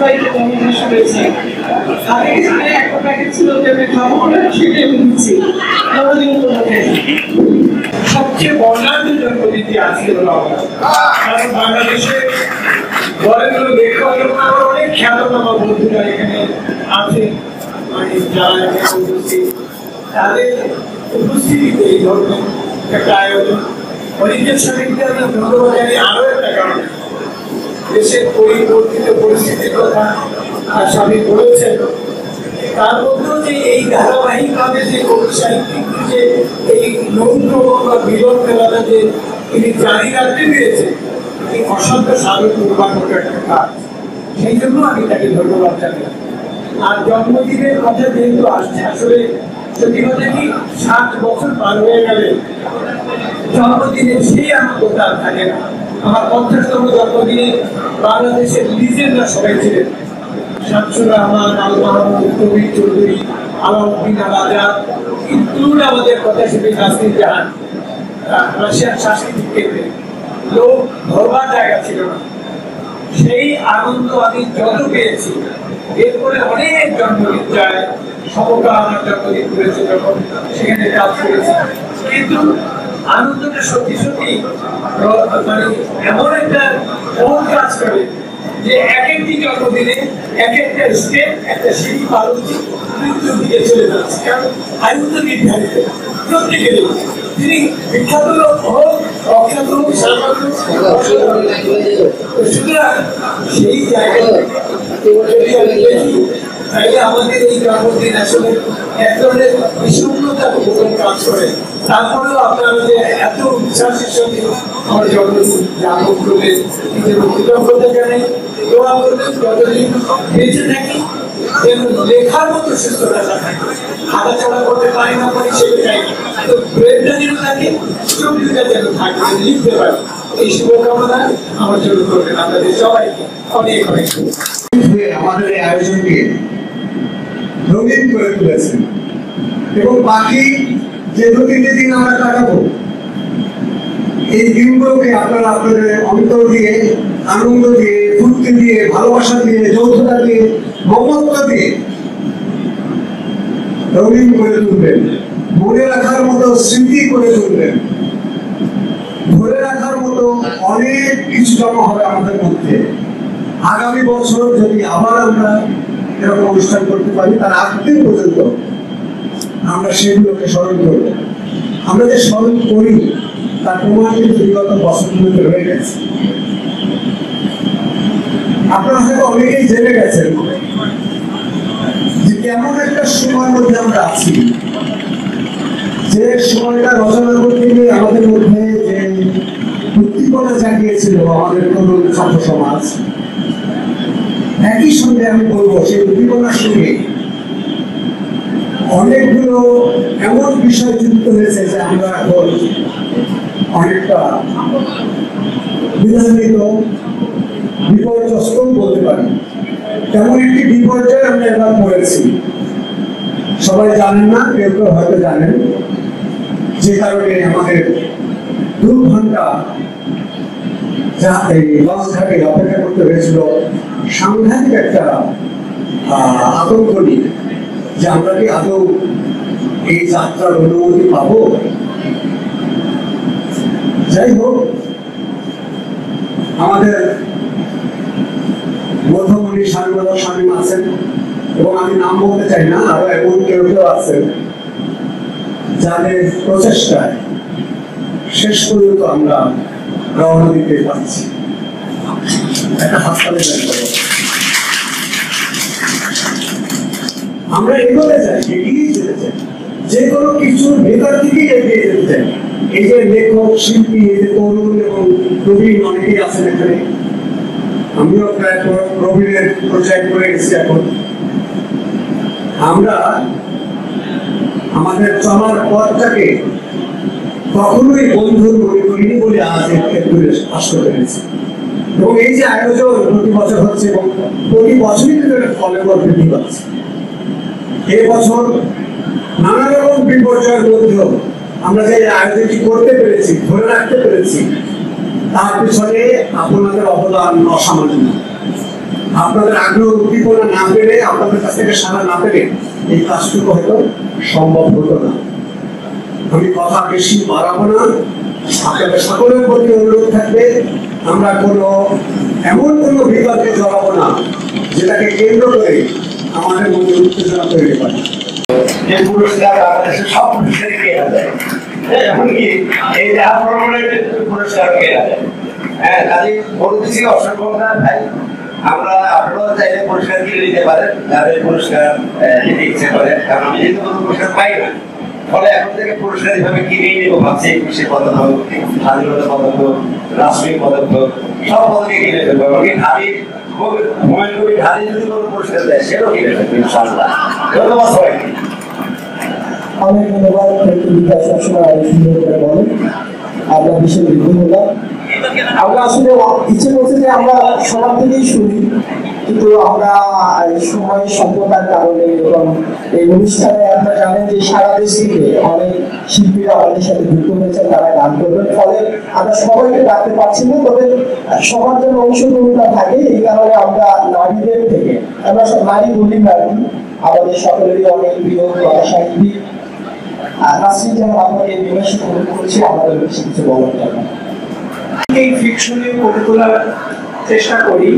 ভাইকে যেমন শুনেছি আগে একটা প্যাকেট ছিল যে আমি খাবো না সেটা আমি দিচ্ছি সবচেয়ে বর্ণাঢ্য জন্মদিনটি আজকে হলো আমরা, কারণ বাংলাদেশে বরেন্দ্র লেখক এবং আমার অনেক খ্যাতনামা বন্ধুরা এখানে আছে, মানে যারা এখানে উপস্থিত তাদের উপস্থিতিতে এই ধরনের একটা আয়োজন। অরিজিৎ সাহেবকে আমি ধন্যবাদ জানি আরো একটা কারণে, দেশের পরিবর্তিত পরিস্থিতির কথা স্বামী বলেছেন, তার মধ্যেও যে এই ধারাবাহিকভাবে যে কবি সাহিত্যিক যে এই নৌদ্র বা বিলন মেলাটা যে তিনি জারি রাখতে পেরেছেন, এই অসাধ্য সাধন দুর্ভাগ্য একটা কাজ, সেই জন্য আমি তাকে ধন্যবাদ জানাই। আর জন্মদিনের কথা যেহেতু আসছে, আসলে সত্যি কথা কি 7 বছর পার হয়ে গেলে জন্মদিনের সেই আনন্দটা থাকে না। আমার 50তম জন্মদিনে বাংলাদেশের লিজেন্ডরা সবাই ছিলেন, শামসুর রহমান, আল মাহমুদ, কবির চৌধুরী, আলাউদ্দিন আল আজাদ, ইনক্লুড আমাদের কথাশিল্পী নাসির জাহান। রাশিয়ান সাংস্কৃতিক কেন্দ্রে লোক ধরবার জায়গা ছিল না, সেই আনন্দ আমি যত পেয়েছি। এরপরে অনেক জন্মদিন যায়, সমগ্র আমার জন্মদিন করেছে যখন সেখানে কাজ করেছি, কিন্তু আনন্দটা সত্যি সত্যি মানে এমন একটা মহৎ কাজ করে যে এক একটি জন্মদিনে এক একটা স্টেপ একটা সিঁড়ি পার হচ্ছে, মৃত্যুর দিকে চলে যাচ্ছে। কারণ আয়ু তো নির্ধারিত প্রত্যেকেরই, তিনি বিখ্যাত লোক হোক অখ্যাত হোক সুতরাং সেই জায়গায় তাইলে আমাদের এই জন্মদিন আসলে এক ধরনের বিষণ্ণতা কাজ করে। তারপরেও আপনারা যে এত উচ্ছ্বাসের সঙ্গে আমার জন্মদিন যাপন করবেন, নিজের কৃতজ্ঞতা জানাই, দোয়া করবেন যতদিন বেঁচে থাকি যেন লেখার মতো সুস্থতা থাকে, হাঁটাচলা করতে পারি না পারি সেটাই, তো ব্রেনটা যেন থাকে, চোখ দুটা যেন থাকে, লিখতে পারি। এই শুভকামনা আমার জন্য করবেন আপনাদের সবাইকে অনেক অনেক। আমাদের এই আয়োজনকে রঙিন করে তুলেছেন এবং বাকি যে 2-3 দিন আমরা কাটাবো, এই দিনগুলোকে আপনারা আপনাদের অন্তর দিয়ে, আনন্দ দিয়ে, ফুর্তি দিয়ে, ভালোবাসা দিয়ে, যৌথতা দিয়ে, মমত্ব দিয়ে রঙিন করে তুলবেন, মনে রাখার মতো স্মৃতি করে তুলবেন, ধরে রাখার মতো অনেক কিছু জমা হবে আমাদের মধ্যে। আগামী বছর যদি আবার আমরা এরকম অনুষ্ঠান করতে পারি, তার আগদিন পর্যন্ত আমরা সেগুলোকে স্মরণ করবো। আমরা যে স্মরণ করি তার প্রমাণ কিন্তু বিগত বছরগুলোতে রয়ে গেছে। আপনারা হয়তো অনেকেই জেনে গেছেন যে কেমন একটা সময়ের মধ্যে আমরা আছি, যে সময়টা রচনা করতে গিয়ে আমাদের মধ্যে যে উদ্দীপনা জাগিয়েছিল আমাদের তরুণ ছাত্র সমাজ, একই সঙ্গে আমি বলবো সেই উদ্দীপনার সঙ্গে অনেকগুলো এমন বিষয় যুক্ত হয়েছে যে আমরা এখন অনেকটা বিধানিত বিপর্যস্ত বলতে পারি। তেমন একটি বিপর্যয় আমরা এবার পড়েছি, সবাই জানেন না, কেউ কেউ হয়তো জানেন, যে কারণে আমাদের 2 ঘন্টা এই লঞ্চ ঘাটে অপেক্ষা করতে হয়েছিল। সাংঘাতিক একটা আতঙ্ক নিয়ে যে আমরা কি আদৌ এই যাত্রার অনুমতি পাবো। যাই হোক, আমাদের মধ্যমণি স্বামীবাদক স্বামী আছেন এবং আমি নাম বলতে চাই না, আরো এমন কেউ কেউ আছেন যাদের প্রচেষ্টায় শেষ পর্যন্ত আমরা রওনা দিতে পারছি। একটা হাসপাতালে আমরা এগোতে চাই, এগিয়ে যেতে চাই, যে কোনো কিছুর ভেতর থেকেই এগিয়ে যেতে চাই। এই যে লেখক, শিল্পী, এই যে তরুণ এবং প্রবীণ অনেকেই আছেন এখানে, আমিও প্রায় প্রবীণের প্রজেক্ট করে গেছি। এখন আমরা আমাদের চলার পথটাকে কখনোই বন্ধুর মনে করিনি বলে আজ আসতে পেরেছি। এবং এই যে আয়োজন প্রতি বছর হচ্ছে এবং প্রতি বছরই কিন্তু একটা ফলোয়ার বৃদ্ধি পাচ্ছে। এবছর নানা রকম বিপর্যয়ের মধ্যেও আমরা যে আয়োজনটি করতে পেরেছি, ধরে রাখতে পেরেছি, তার পিছনে আপনাদের অবদান অসামান্য। আপনাদের আগ্রহ উদ্দীপনা না পেলে, আপনাদের কাছ থেকে সাড়া না পেলে এই কাজটুকু হয়তো সম্ভব হতো না। আমি কথা বেশি বাড়াবো না, আপনাদের সকলের প্রতি অনুরোধ থাকবে আমরা এমন কোনো বিবাদে জড়াবো না যেটাকে কেন্দ্র করে আমাদের মধ্যে উত্তেজনা তৈরি করে। যে পুরস্কার বাংলাদেশের সব পুরস্কারই কেনা যায়, এমনকি এই যে পুরস্কার কেনা যায়। হ্যাঁ, কাজে বলতেছি অসংখ্য ভাই, আপনারাও চাইলে পুরস্কার কিনে নিতে পারেন, যাদের পুরস্কার নিতে ইচ্ছে করে, কারণ আমি যেহেতু কোনো পুরস্কার পাই না, ফলে এখন থেকে পুরস্কার এইভাবে কিনেই নেবো ভাবছি। 21 পদক হোক, স্বাধীনতা পদক হোক, রাষ্ট্রীয় পদক হোক, সব পদকে কিনে ফেলবো। এমনকি হুমায়ুন কবির ঢালি যদি কোনো পুরস্কার দেয় সেটাও কিনে ফেলবো ইনশাআল্লাহ। ধন্যবাদ সবাইকে। অনেক ধন্যবাদ। সবসময় সুন্দর করে বলেন, আমরা ভীষণ বিঘ্ন হলাম। আমরা আসলে ইচ্ছে করছি যে আমরা সবার থেকেই শুনি, কিন্তু আমরা সময় সম্পদার কারণে এবং এই অনুষ্ঠানে আপনারা জানেন যে সারা দেশ থেকে অনেক শিল্পীরা আমাদের সাথে যুক্ত হয়েছেন, তারা গান করবেন, ফলে আমরা সবাইকে ডাকতে পারছি না। তবে সবার জন্য অংশগ্রহণটা থাকে, এই কারণে আমরা নারীদের থেকে, আমরা সব নারী বলি নারী, আমাদের সকলেরই অনেক প্রিয় সাহিত্যিক নাসরিন জাহান আপনাকে নির্বাচিত করছি আমাদের কিছু বলার জন্য। এই ফিকশনে করে তোলার চেষ্টা করি।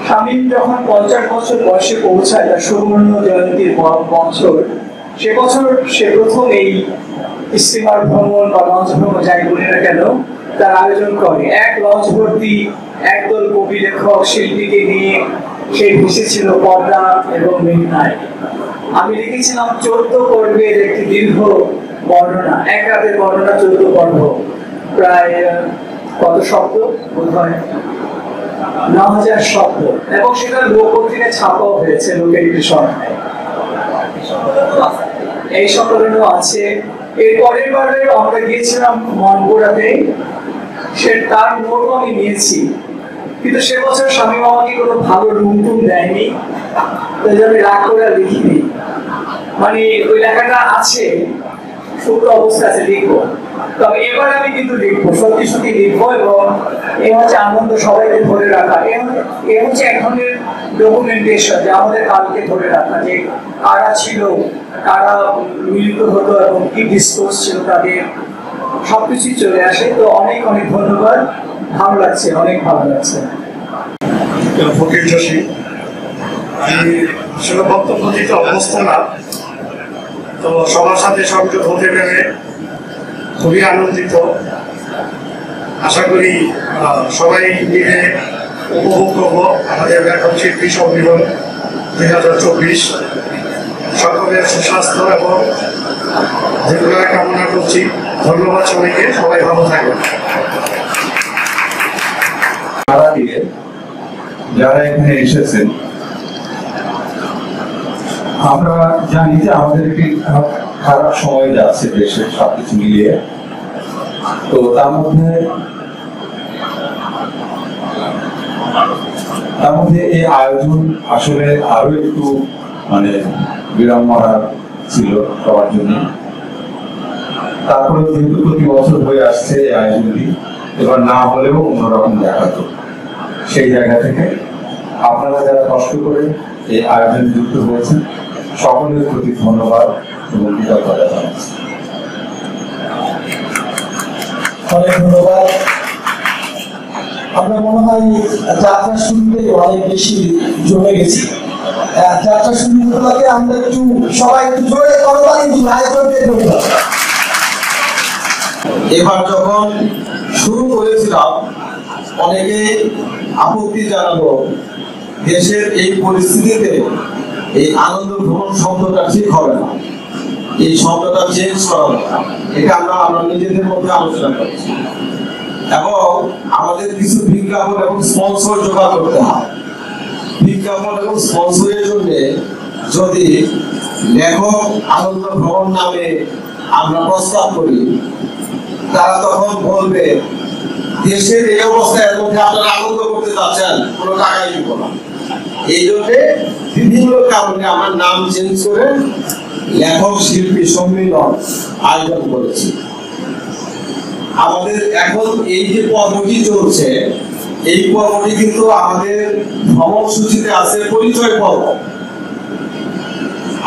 শামীম যখন 50 বছর বয়সে পৌঁছায়, তার সুবর্ণ জয়ন্তীর বছর, সে বছর সে প্রথম এই স্টিমার ভ্রমণ বা লঞ্চ ভ্রমণ যাই বলি না কেন তার আয়োজন করে। এক লঞ্চ ভর্তি একদল কবি, লেখক, শিল্পীকে নিয়ে সে ভেসেছিল পদ্মা এবং মেঘনায়। আমি লিখেছিলাম 14 পর্বের একটি দীর্ঘ বর্ণনা, এক রাতের বর্ণনা, 14 পর্ব, প্রায় কত শব্দ, বোধ হয় 9000 শব্দ, এবং সেটা লোক পত্রিকায় ছাপাও হয়েছে, লোকের সরকার এই সম্মেলনও আছে। এর পরের বারে আমরা গিয়েছিলাম মনপুরাতে, সে তার নোটও আমি নিয়েছি, কিন্তু সে বছর শামীম আমাকে কোনো ভালো রুম টুম দেয়নি, তাই আমি রাগ করে লিখিনি। মানে ওই লেখাটা আছে, শুকনো অবস্থা আছে, লিখবো। তবে এবার আমি কিন্তু লিখবো, সত্যি সত্যি লিখবো, এবং এ হচ্ছে আনন্দ সবাইকে ধরে রাখা, এ হচ্ছে এক ধরনের ডকুমেন্টেশন, যে আমাদের কালকে ধরে রাখা, যে কারা ছিল, কারা মিলিত হতো এবং কি ডিসকোর্স ছিল তাদের, সবকিছুই চলে আসে। তো অনেক অনেক ধন্যবাদ, ভালো লাগছে, অনেক ভালো লাগছে। ফকির জসি, আমি আসলে বক্তব্য দিতে অভ্যস্ত না, তো সবার সাথে সংযোগ হতে পেরে খুবই আনন্দিত। আশা করি সবাই মিলে উপভোগ করবো আমাদের লেখক শিল্পী সম্মেলন 2024। সকলের সুস্বাস্থ্য এবং দীর্ঘায়ু কামনা করছি। ধন্যবাদ সবাইকে, সবাই ভালো থাকবেন। যারা এখানে এসেছেন, আমরা জানি যে আমাদের একটি খারাপ সময় যাচ্ছে দেশে সবকিছু মিলিয়ে। তো তার মধ্যে এই আয়োজন আসলে আরো একটু বিড়ম্বনা ছিল সবার জন্য। তারপরে যেহেতু প্রতি বছর হয়ে আসছে এই আয়োজনটি, এবার না হলেও অন্যরকম দেখাতো। সেই জায়গা থেকে আপনারা যারা কষ্ট করে এই আয়োজনে যুক্ত হয়েছেন, সকলের প্রতি ধন্যবাদ এবং কৃতজ্ঞতা জানাচ্ছি। অনেক ধন্যবাদ। আমরা মনে হয় যাত্রা শুরুতে অনেক বেশি জমে গেছি। যাত্রা শুরু হতে আমরা একটু সবাই একটু জোরে করবার, কিন্তু আয়োজনকে ধন্যবাদ। এবার যখন শুরু করেছিলাম, অনেকে আপত্তি জানালো, দেশের এই পরিস্থিতিতে এই আনন্দ ভ্রমণ শব্দটা ঠিক হবে না, এই শব্দটা চেঞ্জ করা দরকার। এটা আমরা নিজেদের মধ্যে আলোচনা করছি, এবং আমাদের কিছু বিজ্ঞাপন এবং স্পন্সর জোগাড় করতে হয়। বিজ্ঞাপন এবং স্পন্সরের জন্য যদি লেখক আনন্দ ভ্রমণ নামে আমরা প্রস্তাব করি, তারা তখন বলবে দেশের এই অবস্থায় মধ্যে আপনারা আনন্দ করতে চাচ্ছেন, কোনো টাকাই দিব না। এই জন্য বিভিন্ন কারণে আমার নাম চেঞ্জ করে লেখক শিল্পী সম্মেলন আয়োজন করেছি। আমাদের এখন এই যে পদ্ধতি চলছে, এই পর্বটি কিন্তু আমাদের ভ্রমণ সূচিতে আছে পরিচয় পর্ব।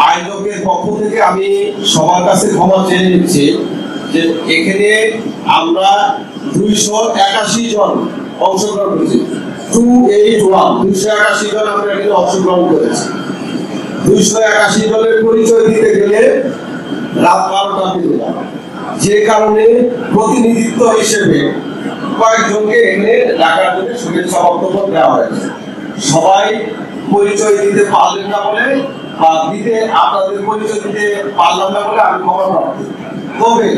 আয়োজকের পক্ষ থেকে আমি সবার কাছে ক্ষমা চেয়ে নিচ্ছি যে এখানে আমরা 281 জন অংশগ্রহণ করেছি। 281 জন আমরা এখানে অংশগ্রহণ করেছি। 281 জনের পরিচয় দিতে গেলে রাত 12টা বেজে যাবে, যে কারণে প্রতিনিধিত্ব হিসেবে কয়েকজনকে এখানে ডাকার জন্য শুভেচ্ছা বক্তব্য দেওয়া হয়েছে। সবাই পরিচয় দিতে পারলেন না বলে বা দিতে আপনাদের পরিচয় দিতে পারলাম না বলে আমি ক্ষমা প্রার্থী। তবে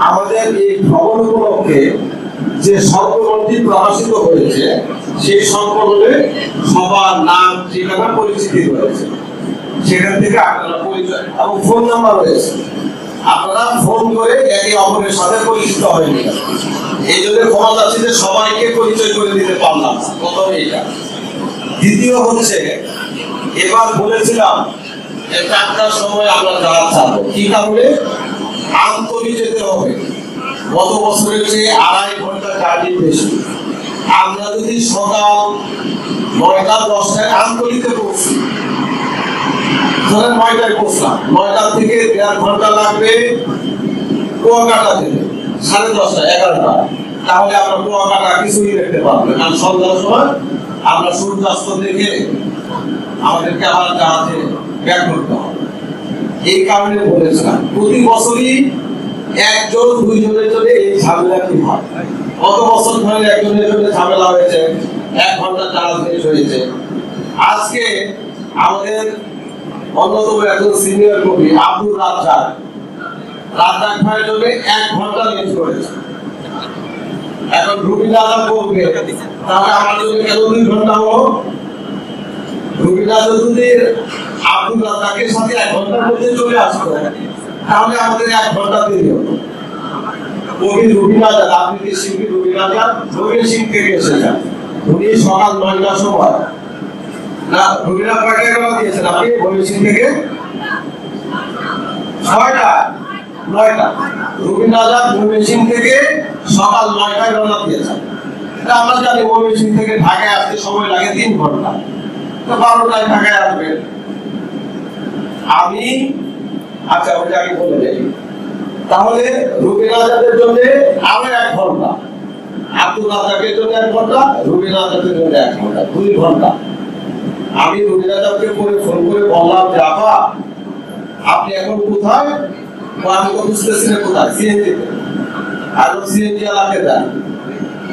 আমাদের এই ভ্রমণ উপলক্ষে যে সংকলনটি প্রকাশিত হয়েছে সেই সংকলনে সবার নাম ঠিকানা পরিচিতি রয়েছে, সেখান থেকে আপনারা পরিচয় এবং ফোন নাম্বার রয়েছে, আপনারা ফোন করে একে অপরের সাথে পরিচিত হয়ে নিন। এই জন্য ক্ষমা চাচ্ছি যে সবাইকে পরিচয় করে দিতে পারলাম। প্রথম এইটা। দ্বিতীয় হচ্ছে, এবার বলেছিলাম যে 4টার সময় আমরা জাহাজ ছাড়বো। কি কারণে? আমতলী যেতে হবে। গত বছরের চেয়ে 2.5 ঘন্টা জার্নি বেশি। আমরা যদি সকাল 9টা-10টায় আমতলীতে পৌঁছি, ধরেন 9টায় পৌঁছলাম, 9টা থেকে 1.5 ঘন্টা লাগবে কুয়াকাটা থেকে, 10:30, 11টা, তাহলে আমরা কুয়াকাটা কিছুই দেখতে পারবো না। কারণ সন্ধ্যার সময় আমরা সূর্যাস্ত দেখে আমাদেরকে আবার জাহাজে ব্যাক করতে হবে। এই কারণে বলেছিলাম প্রতি বছরই 1-2 জনের জন্য এই ঝামেলাটি হয়। কত বছর ধরে একজনের জন্য ঝামেলা হয়েছে, 1 ঘন্টা জাহাজ মিস হয়েছে। আজকে আমাদের অন্যতম একজন সিনিয়র কবি আব্দুর রাজ্জাক ভাইয়ের জন্য 1 ঘন্টা মিস করেছে। এখন রুবিনাজা বলবে তাহলে আমার জন্য কেন 2 ঘন্টা হলো? রুবিনাজা যদি আব্দুর রাজ্জাকের সাথে 1 ঘন্টার মধ্যে চলে আসতো তাহলে আমাদের 1 ঘন্টা দেরি হতো। কবি রুবিনাজা, আপনি শিল্পী রুবিনাজা রবীন্দ্র সিং থেকে এসেছেন। উনি সকাল 9টার সময় না, রুবিনা কয়টায় রওনা দিয়েছেন আপনি রবীন্দ্র সিং থেকে? 9টা। রুবিনাজা রবীন্দ্র সিং থেকে সকাল 9টায় রওনা দিয়েছেন। এটা আমরা জানি রবীন্দ্র সিং থেকে ঢাকায় আসতে সময় লাগে 3 ঘন্টা। তো 12টায় ঢাকায় আসবেন। আমি আচ্ছা ওটা আগে বলে দেই। তাহলে রুবিনাজাদের জন্য আরো 1 ঘন্টা, আব্দুল রাজ্জাকের জন্য 1 ঘন্টা, রুবিনাজাদের জন্য 1 ঘন্টা, 2 ঘন্টা। আমি রুবিনাজাকে পরে ফোন করে বললাম যে আপা আপনি এখন কোথায়? আমি তো বুঝতেছি না কোথায়। সিএনজিতে। আর সিএনজি এলাকাতে যান।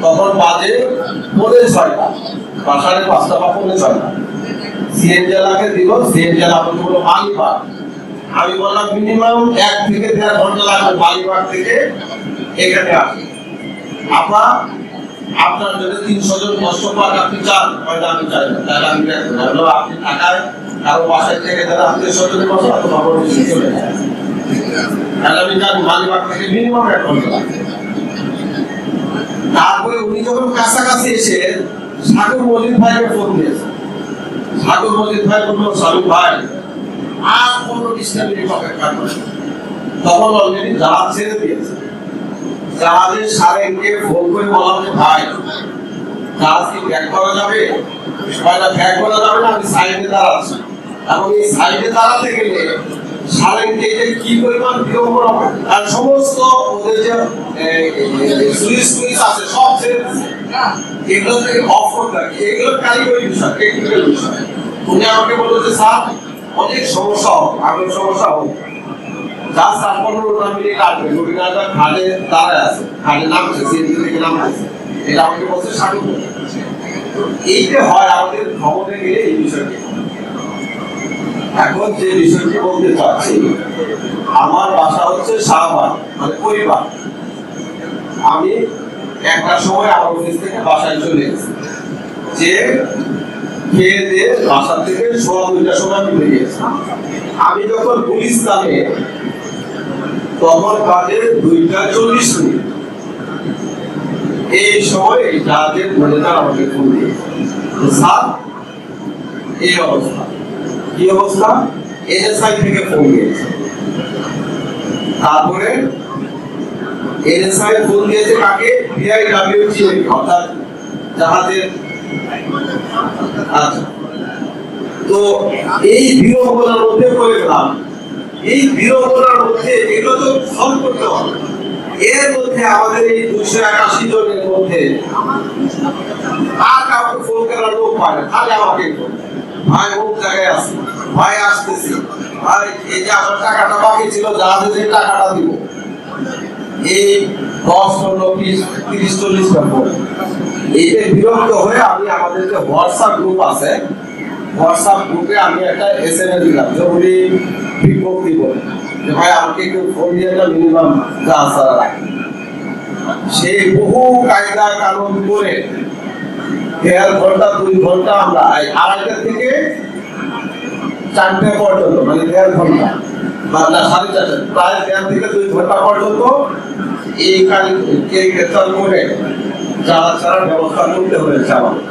তখন বাজে 6:45 বা 5:30 বা 6:45। সিএনজি এলাকাতে দিল, সিএনজি এলাকা হলো মালিবাগ। আমি বললাম মিনিমাম 1 থেকে 1.5 ঘন্টা লাগবে মালিবাগ থেকে এখানে আসতে। আপা আপনার যদি 300 জন কষ্ট পান আপনি চান, হয়তো আমি চাই না, তাহলে আমি বললাম আপনি ঢাকায় কারো বাসায় থেকে যারা আত্মীয় স্বজনের বাসা অথবা বড় চলে যায়, তাহলে আমি জানি মালিবাগ থেকে মিনিমাম 1 ঘন্টা লাগবে। তারপরে উনি যখন কাছাকাছি এসে সাগর মজিদ ভাইকে ফোন দিয়েছে। সাগর মজিদ ভাই বলল সালু ভাই আর 15-20 মিনিট অপেক্ষা করুন। তখন অলরেডি জাহাজ ছেড়ে দিয়েছে। জাহাজের সারেনকে ফোন করে বললাম যে ভাই জাহাজ কি ব্যাক করা যাবে? ভাইটা ব্যাক করা যাবে না, আমি সাইডে দাঁড়াচ্ছি। এবং এই সাইডে দাঁড়াতে গেলে সারেনকে কি পরিমাণ বিলম্ব হবে, আর সমস্ত ওদের যে সুইচ আছে সব ছেড়ে দিচ্ছে। এগুলো থেকে অফ করতে লাগে, এগুলো কারিগরি বিষয়, টেকনিক্যাল বিষয়। উনি আমাকে বললো যে স্যার অনেক সমস্যা হবে, আগের সমস্যা হবে। জাহাজ 15 মিনিট আসবে, রুবিনাজা ঘাটে দাঁড়ায় আছে, ঘাটে নামছে, সিএনজি থেকে নামছে। এটা আমাকে বলছে সাগর। এইটা হয় আমাদের ভ্রমণে গেলে এই বিষয়টি। এখন যে বিষয়টি বলতে চাচ্ছি, আমার বাসা হচ্ছে শাহবাগ, মানে পরিবার। আমি 1টার সময় আমার অফিস থেকে বাসায় চলে গেছি, যে খেয়ে দিয়ে বাসা থেকে 2:15টার সময় আমি বেরিয়েছি। আমি যখন গুলিস্তানে তখন বাজে 2:40 মিনিট। এই সময় জাহাজের ম্যানেজার আমাকে ফোন দিয়েছে, স্যার এই অবস্থা। কি অবস্থা? এনএসআই থেকে ফোন দিয়েছে। তারপরে এনএসআই ফোন দিয়েছে কাকে? বিআইডব্লিউজি, অর্থাৎ জাহাজের। আচ্ছা, তো এই বিড়ম্বনার মধ্যে পড়ে গেলাম। এই বিড়ম্বনার মধ্যে এগুলো তো সলভ করতে হবে। এর মধ্যে আমাদের এই 281 জনের মধ্যে আর কাউকে ফোন করার লোক পায় না, খালি আমাকে ভাই কোন জায়গায় আছে, ভাই আসতেছি, ভাই এই যে আমার টাকাটা বাকি ছিল জাহাজে যে টাকাটা দিব, এই 10, 15, 20, 30, 40 টাকা। এইটা বিরক্ত হয়ে আমি আমাদের যে হোয়াটসঅ্যাপ গ্রুপ আছে, হোয়াটসঅ্যাপ গ্রুপে আমি একটা SMS দিলাম, জরুরি বিজ্ঞপ্তি বলে যে ভাই আমাকে একটু ফোন দিয়ে একটা মিনিমাম জাহাজ ছাড়া রাখি। সেই বহু কায়দা কানুন করে 1.5 ঘন্টা 2 ঘন্টা আমরা 2:30 থেকে 4টা পর্যন্ত, মানে 1.5 ঘন্টা বা 4:30, প্রায় 1.5 থেকে 2 ঘন্টা পর্যন্ত এই কাজ করে জাহাজ ছাড়ার ব্যবস্থা করতে হয়েছে আমাদের।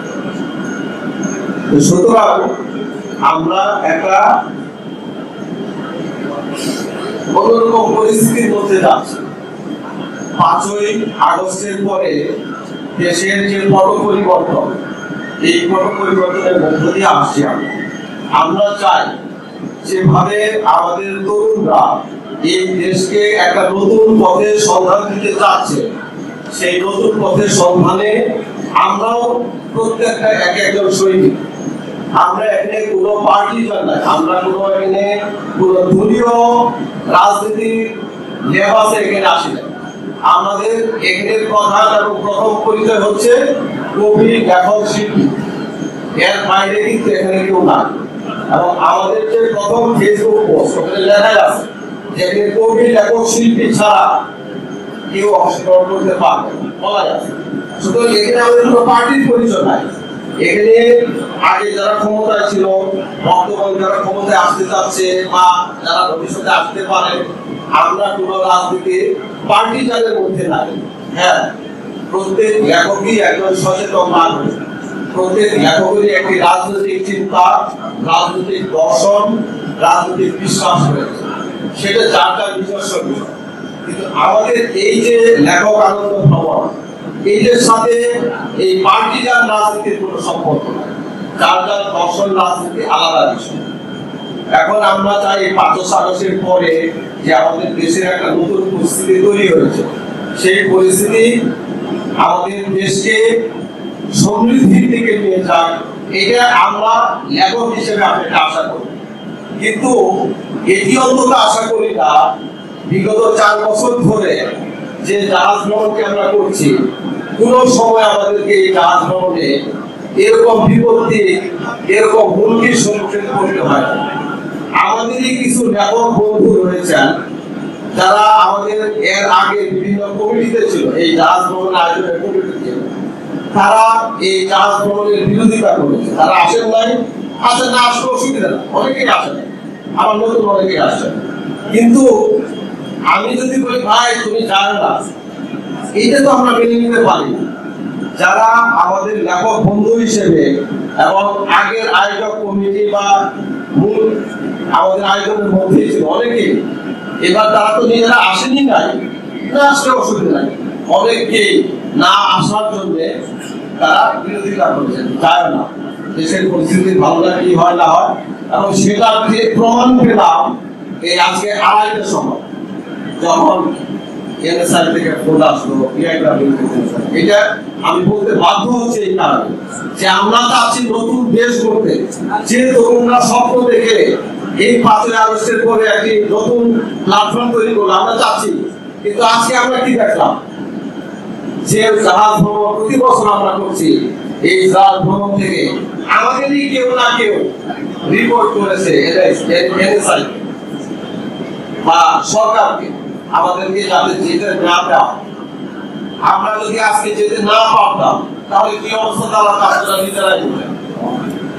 সুতরাং আমরা একটা অন্যরকম পরিস্থিতির মধ্যে যাচ্ছি। 5ই আগস্টের পরে দেশের যে পট পরিবর্তন, এই পট পরিবর্তনের মধ্য দিয়ে আসছি আমরা চাই যেভাবে আমাদের তরুণরা এই দেশকে একটা নতুন পথের সন্ধান দিতে চাচ্ছে, সেই নতুন পথের সন্ধানে আমরাও প্রত্যেকটা এক একজন সৈনিক। আমরা এখানে কোনো পার্টি নাই, আমরা কোনো এখানে কোনো দলীয় রাজনীতির লেবাসে এখানে আসি না। আমাদের এখানে প্রধান এবং প্রথম পরিচয় হচ্ছে কবি, লেখক, শিল্পী। এর বাইরে কিন্তু এখানে কেউ নাই। এবং আমাদের যে প্রথম ফেসবুক পোস্ট, ওখানে লেখা আছে যে কবি, লেখক, শিল্পী ছাড়া কেউ অংশগ্রহণ করতে পারবে বলা যাচ্ছে। সুতরাং এখানে আমাদের কোনো পার্টির পরিচয় নাই। এখানে আগে যারা ক্ষমতায় ছিল, বর্তমানে যারা ক্ষমতায় আসতে চাচ্ছে বা যারা ভবিষ্যতে আসতে পারে, আমরা কোনো রাজনীতির পার্টি যাদের মধ্যে নাই। হ্যাঁ, প্রত্যেক লেখকই একজন সচেতন নাগরিক, প্রত্যেক লেখকেরই একটি রাজনৈতিক চিন্তা, রাজনৈতিক দর্শন, রাজনৈতিক বিশ্বাস রয়েছে, সেটা যার যার নিজস্ব বিষয়। কিন্তু আমাদের এই যে লেখক আনন্দ ভ্রমণ, এইটার সাথে এই পার্টিজান রাজনীতির কোনো সম্পর্ক নেই। যার যার দর্শন, রাজনীতি আলাদা বিষয়। এখন আমরা চাই 5 আগস্টের পরে যে আমাদের দেশের একটা নতুন পরিস্থিতি তৈরি হয়েছে, সেই পরিস্থিতি আমাদের দেশকে সমৃদ্ধির দিকে নিয়ে যাক, এটা আমরা লেখক হিসেবে আপনাকে আশা করি। কিন্তু এটি অন্তত আশা করি না বিগত 4 বছর ধরে যে জাহাজ ভ্রমণকে আমরা করছি, কোন সময় আমাদেরকে এই জাহাজ ভ্রমণে এরকম বিপত্তি, এরকম হুমকির সম্মুখীন করতে হয়। আমাদেরই কিছু লেখক বন্ধু রয়েছেন যারা আমাদের এর আগে বিভিন্ন কমিটিতে ছিল, এই জাহাজ ভ্রমণ আয়োজনের কমিটি ছিল। তারা এই জাহাজ ভ্রমণের বিরোধিতা করেছে। তারা আসেন নাই, আসেন না, আসলে অসুবিধা না, অনেকেই আসেন, আমার নতুন অনেকেই আসেন। কিন্তু আমি যদি বলি ভাই তুমি জানো না, এইটা তো আমরা মেনে নিতে পারি না। যারা আমাদের লেখক বন্ধু হিসেবে এবং আগের আয়োজক কমিটি বা মূল আমাদের আয়োজনের মধ্যে ছিল অনেকে, এবার তারা তো নিজেরা আসেনি নাই, না আসলে অসুবিধা নাই, অনেককেই না আসার জন্য তারা বিরোধিতা করেছেন, চায় না দেশের পরিস্থিতি ভালো না কি হয় না হয়। এবং সেটার যে প্রমাণ পেলাম এই আজকে 2:30টার সময়, যখন এনএসআই থেকে ফোন আসলো, এটা আমি বলতে বাধ্য হচ্ছে এই কারণে যে আমরা চাচ্ছি নতুন দেশ করতে। যে তরুণরা স্বপ্ন দেখে এই 5ই আগস্টের পরে একটি নতুন প্ল্যাটফর্ম তৈরি করলো, আমরা চাচ্ছি। কিন্তু আজকে আমরা কি দেখলাম, যে জাহাজ ভ্রমণ প্রতি বছর আমরা করছি, এই জাহাজ ভ্রমণ থেকে আমাদেরই কেউ না কেউ রিপোর্ট করেছে এনএসআই বা সরকারকে, আমাদেরকে যাতে যেতে না দেওয়া। আমরা যদি আজকে যেতে না পারতাম তাহলে কি অবস্থা দাঁড়াতো আপনারা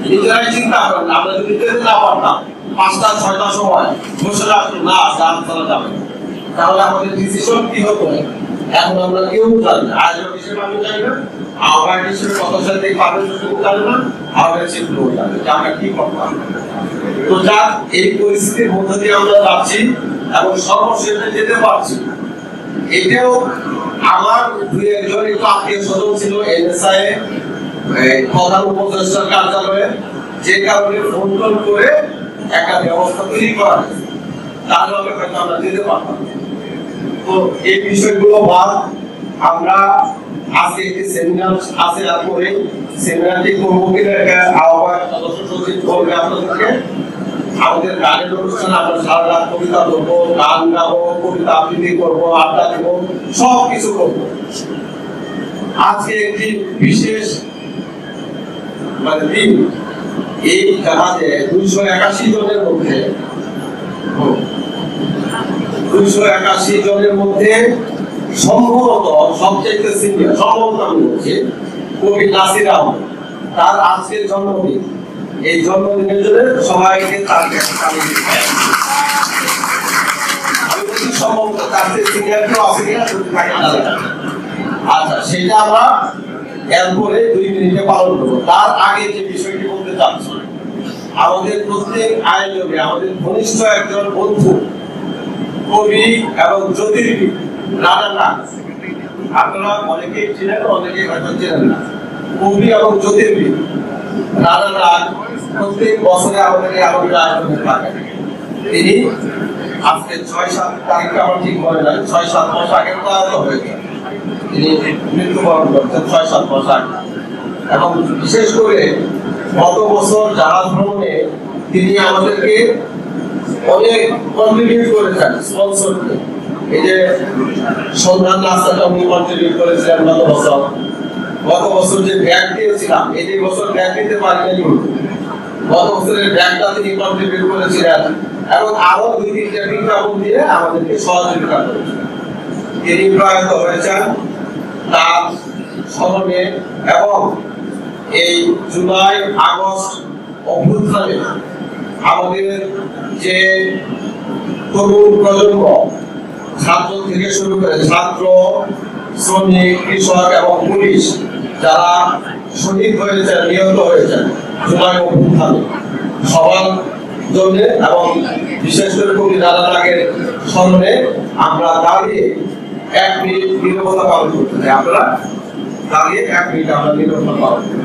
নিজেরাই চিন্তা করেন। আমরা যদি যেতে না পারতাম 5টা 6টার সময় বসে রাখতো না জাহাজ চালা যাবে, তাহলে আমাদের ডিসিশন কি হতো এখন আমরা কেউ জানি না। আয়োজক হিসেবে আমি জানি না, আহ্বায়ক হিসেবে কত সাথে পাবেন জানি না, আহ্বায়ক হিসেবে জানি যে আমরা কি করতাম। তো যাক, এই পরিস্থিতির মধ্যে দিয়ে আমরা যাচ্ছি এবং সর্বশেষে যেতে পারছি। এটাও আমার 2-1 জন একটু আত্মীয় স্বজন ছিল এনএসআই প্রধান উপদেষ্টার কার্যালয়ে, যে কারণে ফোন টোন করে একটা ব্যবস্থা তৈরি করা হয়েছে, তাহলে হয়তো আমরা যেতে পারতাম। তো এই বিষয়গুলো বাদ আমরা আজকে একটি সেমিনার আছে, তারপরে সেমিনারটি করবো কিনা একটা আহ্বান সদস্য সচিব করবে আপনাদেরকে। আমাদের গানের অনুষ্ঠান আমরা সারা রাত কবিতা বলবো, গান গাবো, কবিতা আবৃত্তি করবো, আড্ডা দেবো, সব কিছু করবো। আজকে একটি বিশেষ দিন। এই জাহাজে 281 জনের মধ্যে 281 জনের মধ্যে সম্ভবত সবচেয়ে সিনিয়র, সম্ভবত আমি বলছি, কবি নাসির আহমেদ, তার আজকের জন্মদিন। এই জন্মদিনের জন্য সবাইকে তার আমি বলছি সম্ভবত তার যে সিনিয়র কেউ আছে কিনা আচ্ছা, সেটা আমরা এরপরে 2 মিনিটে পালন করবো। তার আগে যে বিষয়টি বলতে চাচ্ছি, আমাদের প্রত্যেক আয়োজনে আমাদের ঘনিষ্ঠ একজন বন্ধু, কবি এবং জ্যোতির্বিদ রানা নাগ, আপনারা অনেকেই চিনেন, অনেকেই হয়তো চেনেন না। কবি এবং জ্যোতির্বিদ রানা নাগ প্রত্যেক বছরে আমাদের এই আয়োজনে থাকেন। তিনি আজকে 6-7 তারিখ আমার ঠিক মনে নাই, 6-7 মাস আগে প্রয়াত হয়েছে। তিনি মৃত্যুবরণ করছেন 6-7 মাস আগে। এবং বিশেষ করে গত বছর জাহাজ ভ্রমণে তিনি আমাদেরকে অনেক কন্ট্রিবিউট করেছেন, স্পন্সর করে। এই যে সন্ধান নাস্তাটা উনি কন্ট্রিবিউট করেছিলেন গত বছর যে ব্যাগ দিয়েছিলাম, এই যে বছর ব্যাগ দিতে পারিনি, গত বছরের ব্যাগটা তিনি কন্ট্রিবিউট করেছিলেন এবং আরো 2-3টা বিজ্ঞাপন দিয়ে আমাদেরকে সহযোগিতা করেছেন। তিনি প্রয়াত হয়েছেন, তার স্মরণে এবং এই জুলাই আগস্ট অভ্যুত্থানে আমাদের যে তরুণ প্রজন্ম, ছাত্র থেকে শুরু করে ছাত্র, শ্রমিক, কৃষক এবং পুলিশ যারা শহীদ হয়েছেন, নিহত হয়েছেন জুলাই অভ্যুত্থানে, সবার জন্য এবং বিশেষ করে কবি রানা নাগের স্মরণে আমরা দাঁড়িয়ে 1 মিনিট নীরবতা পালন করতে চাই। আপনারা দাঁড়িয়ে 1 মিনিট আমরা নীরবতা পালন করি।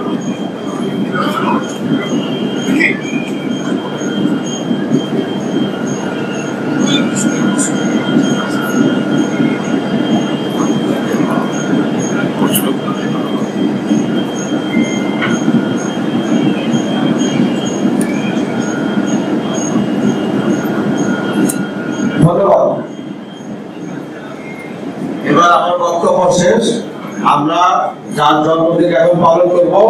ধন্যবাদ। এবার আমার বক্তব্য শেষ। আমরা যার জন্মদিন এখন পালন করবো